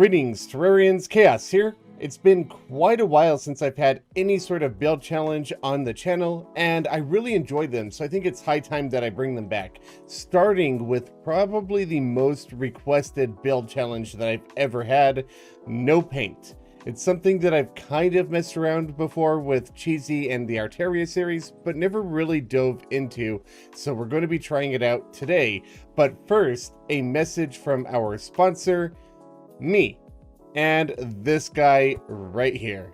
Greetings, Terrarians, Chaos here. It's been quite a while since I've had any sort of build challenge on the channel, and I really enjoy them, so I think it's high time that I bring them back. Starting with probably the most requested build challenge that I've ever had, no paint. It's something that I've kind of messed around before with Cheesy and the Terraria series, but never really dove into, so we're going to be trying it out today. But first, a message from our sponsor, me, and this guy right here.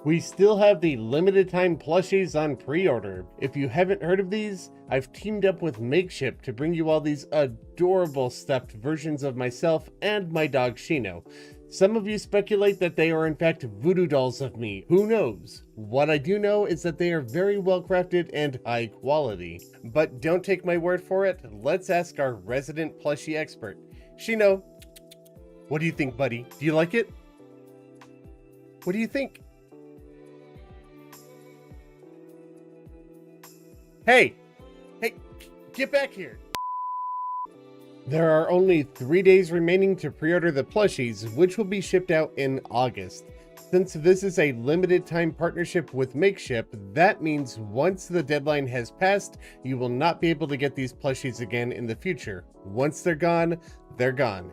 We still have the limited time plushies on pre-order. If you haven't heard of these, I've teamed up with Makeshift to bring you all these adorable stuffed versions of myself and my dog Shino. Some of you speculate that they are in fact voodoo dolls of me. Who knows? What I do know is that they are very well crafted and high quality. But don't take my word for it, let's ask our resident plushie expert. Shino, what do you think, buddy? Do you like it? What do you think? Hey, get back here. There are only 3 days remaining to pre-order the plushies, which will be shipped out in August. Since this is a limited time partnership with Makeshift, that means once the deadline has passed, you will not be able to get these plushies again in the future. Once they're gone, they're gone.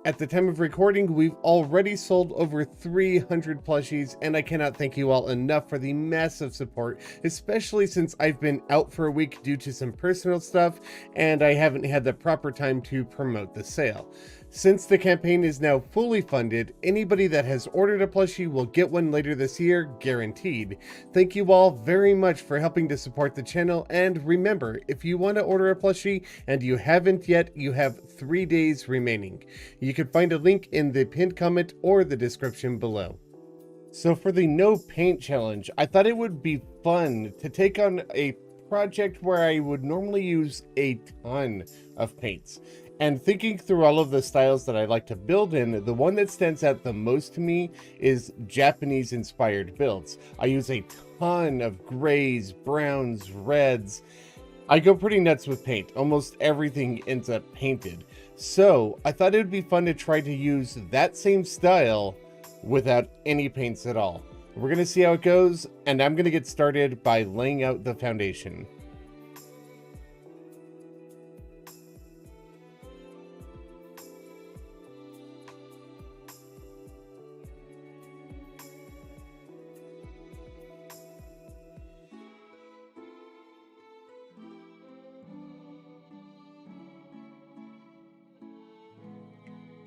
At the time of recording, we've already sold over 300 plushies, and I cannot thank you all enough for the massive support, especially since I've been out for a week due to some personal stuff, and I haven't had the proper time to promote the sale. Since the campaign is now fully funded, anybody that has ordered a plushie will get one later this year, guaranteed. Thank you all very much for helping to support the channel, and remember, if you want to order a plushie and you haven't yet, you have 3 days remaining. You can find a link in the pinned comment or the description below. So for the no paint challenge, I thought it would be fun to take on a project where I would normally use a ton of paints. And thinking through all of the styles that I like to build in, the one that stands out the most to me is Japanese inspired builds. I use a ton of grays, browns, reds. I go pretty nuts with paint. Almost everything ends up painted. So I thought it would be fun to try to use that same style without any paints at all. We're going to see how it goes, and I'm going to get started by laying out the foundation.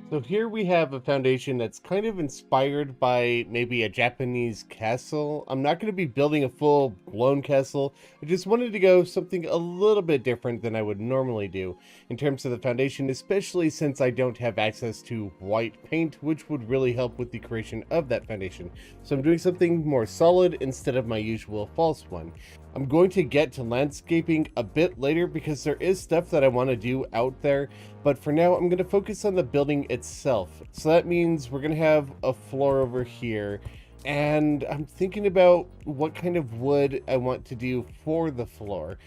So here we have a foundation that's kind of inspired by maybe a Japanese castle. I'm not going to be building a full-blown castle. I just wanted to go something a little bit different than I would normally do in terms of the foundation, especially since I don't have access to white paint, which would really help with the creation of that foundation. So I'm doing something more solid instead of my usual false one. I'm going to get to landscaping a bit later because there is stuff that I want to do out there, but for now I'm going to focus on the building itself. So that means we're going to have a floor over here, and I'm thinking about what kind of wood I want to do for the floor.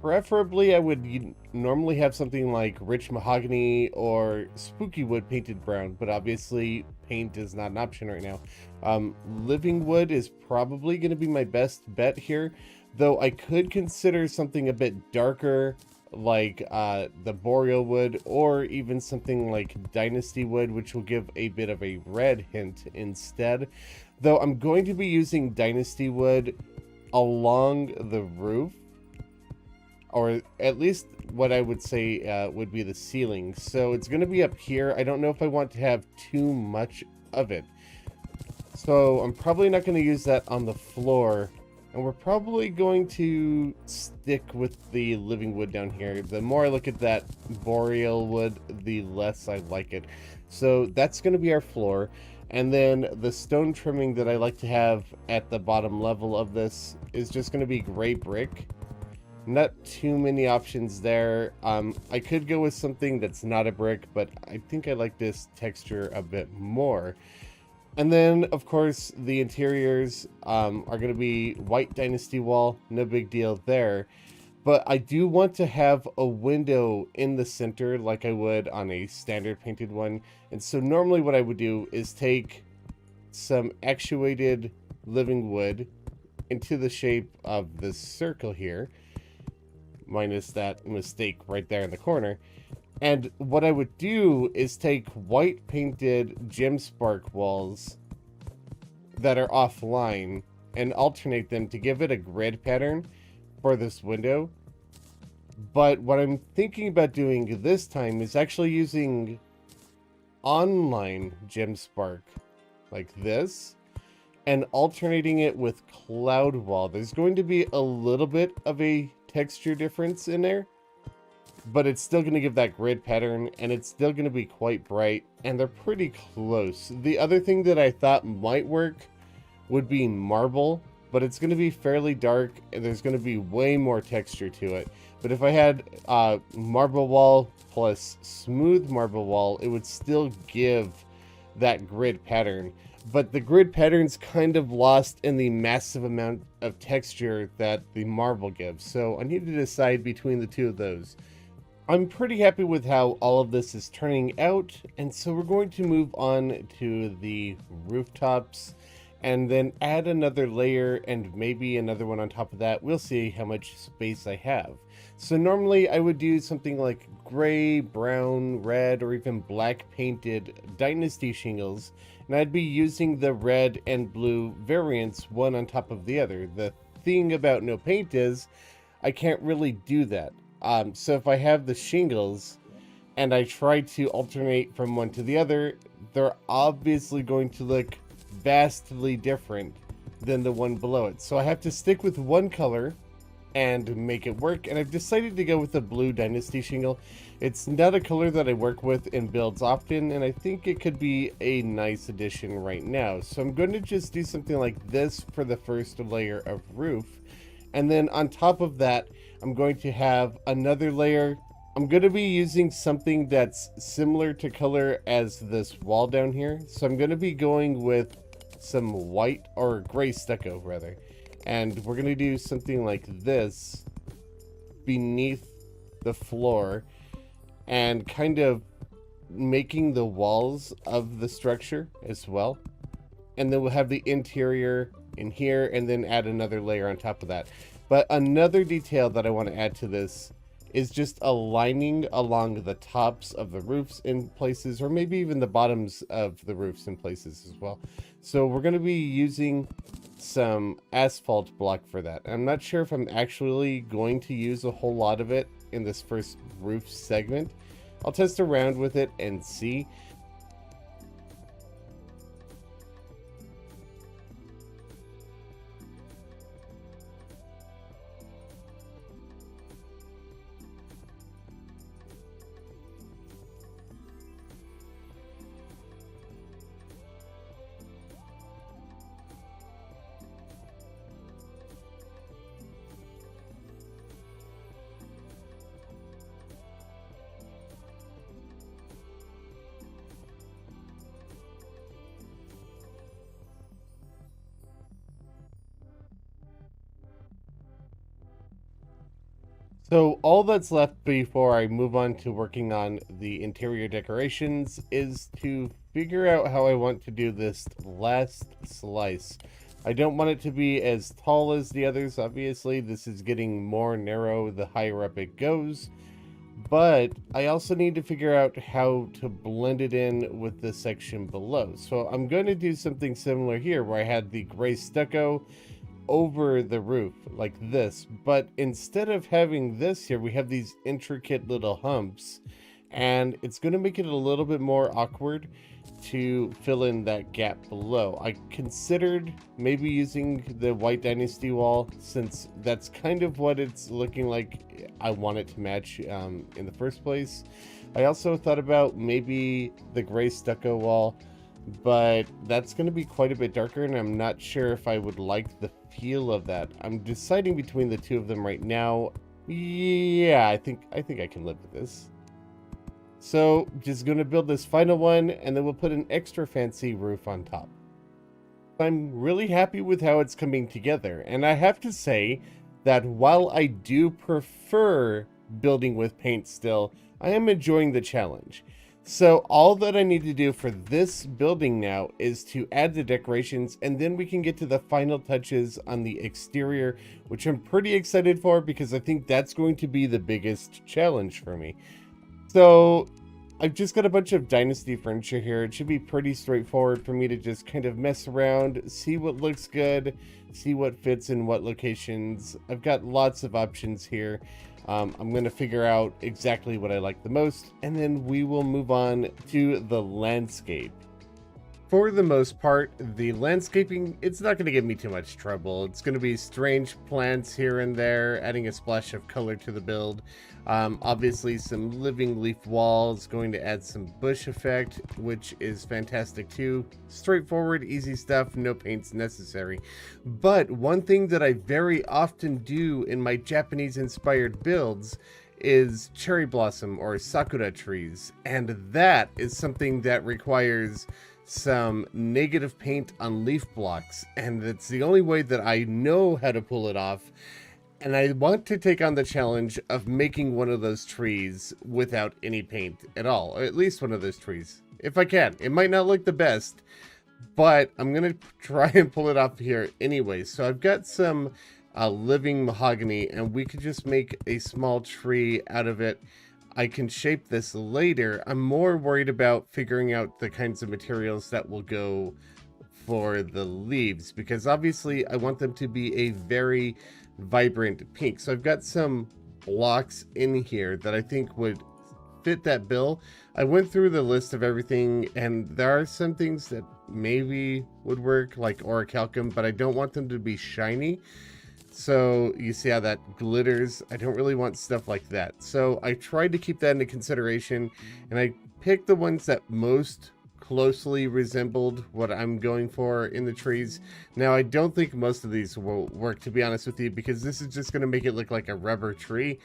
Preferably I would normally have something like rich mahogany or spooky wood painted brown, but obviously paint is not an option right now. Living wood is probably going to be my best bet here, though I could consider something a bit darker like the boreal wood, or even something like dynasty wood, which will give a bit of a red hint instead. Though I'm going to be using dynasty wood along the roof, or at least what I would say would be the ceiling. So it's going to be up here. I don't know if I want to have too much of it. So I'm probably not going to use that on the floor. And we're probably going to stick with the living wood down here. The more I look at that boreal wood, the less I like it. So that's going to be our floor. And then the stone trimming that I like to have at the bottom level of this is just going to be gray brick. Not too many options there. I could go with something that's not a brick, but I think I like this texture a bit more. And then, of course, the interiors are going to be white dynasty wall. No big deal there. but I do want to have a window in the center like I would on a standard painted one. And so normally what I would do is take some actuated living wood into the shape of this circle here, minus that mistake right there in the corner. And what I would do is take white painted gem spark walls that are offline and alternate them to give it a grid pattern for this window. But what I'm thinking about doing this time is actually using online gem spark like this and alternating it with cloud wall. There's going to be a little bit of a texture difference in there, but it's still going to give that grid pattern, and it's still going to be quite bright, and they're pretty close. The other thing that I thought might work would be marble, but it's going to be fairly dark, and there's going to be way more texture to it. But if I had marble wall plus smooth marble wall, it would still give that grid pattern. But the grid pattern's kind of lost in the massive amount of texture that the marble gives. So I need to decide between the two of those. I'm pretty happy with how all of this is turning out, and so we're going to move on to the rooftops and then add another layer and maybe another one on top of that. We'll see how much space I have. So normally I would do something like gray, brown, red, or even black painted dynasty shingles, and I'd be using the red and blue variants one on top of the other. The thing about no paint is I can't really do that. So if I have the shingles and I try to alternate from one to the other, they're obviously going to look vastly different than the one below it. So I have to stick with one color and make it work, and I've decided to go with the blue dynasty shingle. It's not a color that I work with in builds often, and I think it could be a nice addition right now. So I'm going to just do something like this for the first layer of roof, and then on top of that I'm going to have another layer. I'm going to be using something that's similar to color as this wall down here. So I'm going to be going with some white or gray stucco rather. And we're going to do something like this beneath the floor and kind of making the walls of the structure as well. And then we'll have the interior in here and then add another layer on top of that. But another detail that I want to add to this is just aligning along the tops of the roofs in places, or maybe even the bottoms of the roofs in places as well. So we're going to be using some asphalt block for that. I'm not sure if I'm actually going to use a whole lot of it in this first roof segment. I'll test around with it and see. So all that's left before I move on to working on the interior decorations is to figure out how I want to do this last slice. I don't want it to be as tall as the others, obviously. This is getting more narrow the higher up it goes. But I also need to figure out how to blend it in with the section below. So I'm going to do something similar here where I had the gray stucco over the roof like this, but instead of having this here, we have these intricate little humps, and it's going to make it a little bit more awkward to fill in that gap below. I considered maybe using the white dynasty wall, since that's kind of what it's looking like I want it to match in the first place. I also thought about maybe the gray stucco wall, but that's going to be quite a bit darker, and I'm not sure if I would like the feel of that. I'm deciding between the two of them right now. Yeah, I think I can live with this. So just going to build this final one, and then we'll put an extra fancy roof on top. I'm really happy with how it's coming together, and I have to say that while I do prefer building with paint still, I am enjoying the challenge. So all that I need to do for this building now is to add the decorations, and then we can get to the final touches on the exterior, which I'm pretty excited for because I think that's going to be the biggest challenge for me. So I've just got a bunch of Dynasty furniture here. It should be pretty straightforward for me to just kind of mess around, see what looks good, see what fits in what locations. I've got lots of options here. I'm going to figure out exactly what I like the most, and then we will move on to the landscape. For the most part, the landscaping, it's not going to give me too much trouble. It's going to be strange plants here and there, adding a splash of color to the build. Obviously some living leaf walls, going to add some bush effect, which is fantastic too. Straightforward, easy stuff, no paints necessary. But one thing that I very often do in my Japanese inspired builds is cherry blossom or sakura trees, and that is something that requires some negative paint on leaf blocks, and it's the only way that I know how to pull it off. And I want to take on the challenge of making one of those trees without any paint at all, or at least one of those trees, if I can. It might not look the best, but I'm gonna try and pull it off here anyway. So I've got some living mahogany, and we could just make a small tree out of it. I can shape this later. I'm more worried about figuring out the kinds of materials that will go for the leaves, because obviously I want them to be a very vibrant pink. So I've got some blocks in here that I think would fit that bill. I went through the list of everything, and there are some things that maybe would work, like orichalcum, but I don't want them to be shiny. So you see how that glitters? I don't really want stuff like that. So I tried to keep that into consideration, and I picked the ones that most closely resembled what I'm going for in the trees. Now, I don't think most of these will work, to be honest with you, because this is just going to make it look like a rubber tree.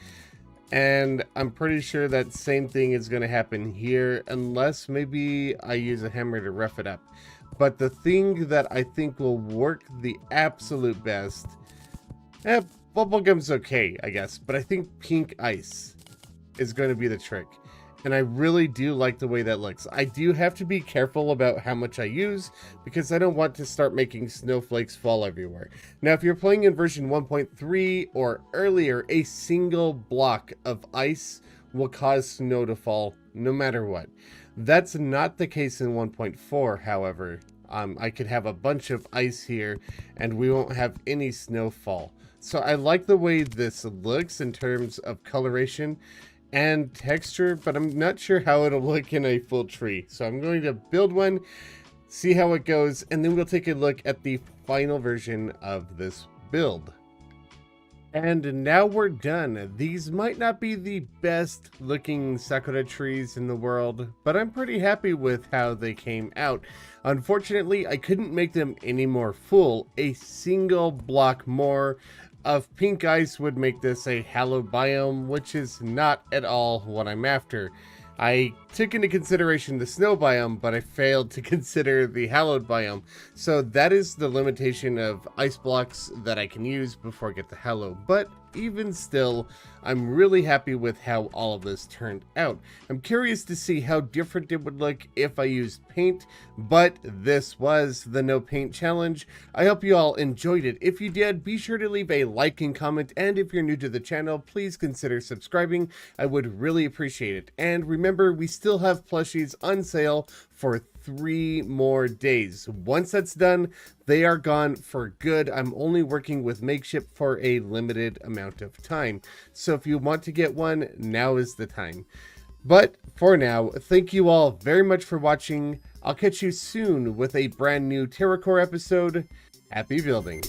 And I'm pretty sure that same thing is going to happen here, unless maybe I use a hammer to rough it up. But the thing that I think will work the absolute best, bubblegum's okay, I guess, but I think pink ice is going to be the trick. And I really do like the way that looks. I do have to be careful about how much I use, because I don't want to start making snowflakes fall everywhere. Now, if you're playing in version 1.3 or earlier, a single block of ice will cause snow to fall no matter what. That's not the case in 1.4, however. I could have a bunch of ice here and we won't have any snowfall. So I like the way this looks in terms of coloration and texture, but I'm not sure how it'll look in a full tree. So I'm going to build one, see how it goes, and then we'll take a look at the final version of this build. And now we're done. These might not be the best looking sakura trees in the world, but I'm pretty happy with how they came out. Unfortunately, I couldn't make them any more full. A single block more of pink ice would make this a hallowed biome, which is not at all what I'm after. I took into consideration the snow biome, but I failed to consider the hallowed biome. So that is the limitation of ice blocks that I can use before I get the hallow. But even still, I'm really happy with how all of this turned out. I'm curious to see how different it would look if I used paint, but this was the no paint challenge. I hope you all enjoyed it. If you did, be sure to leave a like and comment, and if you're new to the channel, please consider subscribing. I would really appreciate it. And remember, we still have plushies on sale for 3 more days. Once that's done, they are gone for good. I'm only working with makeshift for a limited amount of time. So if you want to get one, now is the time. But for now, thank you all very much for watching. I'll catch you soon with a brand new Terracore episode. Happy building.